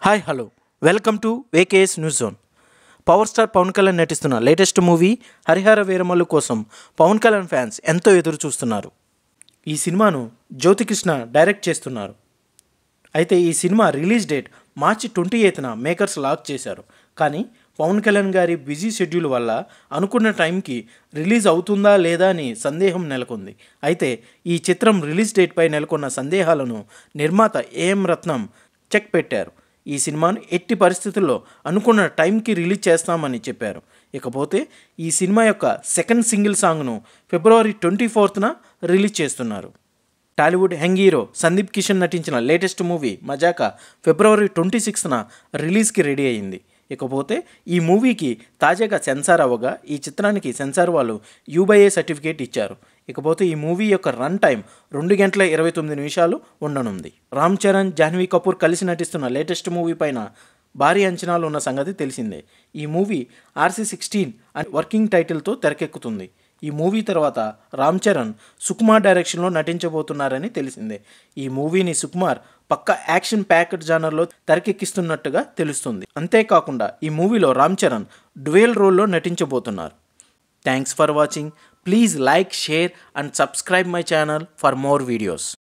Hi hello welcome to VKS news zone. Power star Pawan Kalyan నటిస్తున్న latest movie Harihara Veeramallu కోసం Pawan Kalyan fans ఎంతో ఎదురు చూస్తున్నారు. ఈ సినిమాను జ్యోతికృష్ణ డైరెక్ట్ చేస్తున్నారు. అయితే ఈ సినిమా రిలీజ్ డేట్ మార్చి 28న మేకర్స్ లాక్ చేశారు. కానీ పవన్ కళ్యాణ్ గారి బిజీ షెడ్యూల్ వల్ల అనుకున్న టైంకి రిలీజ్ అవుతుందా లేదా అని సందేహం నెలకొంది. అయితే ఈ చిత్రం రిలీజ్ డేట్పై నెలకొన్న సందేహాలను నిర్మాత ఏఎం రత్నం చెక్ పెట్టారు. ఈ సినిమాను ఎట్టి పరిస్థితుల్లో అనుకున్న టైంకి రిలీజ్ చేస్తామని చెప్పారు. ఇకపోతే ఈ సినిమా యొక్క సెకండ్ సింగిల్ సాంగ్ను ఫిబ్రవరి 24న రిలీజ్ చేస్తున్నారు. టాలీవుడ్ యంగ్ హీరో సందీప్ కిషన్ నటించిన లేటెస్ట్ మూవీ మజాకా ఫిబ్రవరి 26న రిలీజ్కి రెడీ అయింది. ఇకపోతే ఈ మూవీకి తాజాగా సెన్సార్ అవ్వగా ఈ చిత్రానికి సెన్సార్ వాళ్ళు యూబైఏ సర్టిఫికేట్ ఇచ్చారు. ఇకపోతే ఈ మూవీ యొక్క రన్ టైం 2 గంటల 29 నిమిషాలు ఉండనుంది. రామ్ చరణ్, జాహ్నవి కపూర్ కలిసి నటిస్తున్న లేటెస్ట్ మూవీ పైన భారీ అంచనాలు ఉన్న సంగతి తెలిసిందే. ఈ మూవీ RC16 అనే వర్కింగ్ టైటిల్తో తెరకెక్కుతుంది. ఈ మూవీ తర్వాత రామ్ చరణ్ సుకుమార్ డైరెక్షన్లో నటించబోతున్నారని తెలిసిందే. ఈ మూవీని సుకుమార్ పక్కా యాక్షన్ ప్యాక్డ్ జానర్లో తెరకెక్కిస్తున్నట్టుగా తెలుస్తుంది. అంతేకాకుండా ఈ మూవీలో రామ్ చరణ్ డ్యూయల్ రోల్లో నటించబోతున్నారు. Thanks for watching. Please like, share and subscribe my channel for more videos.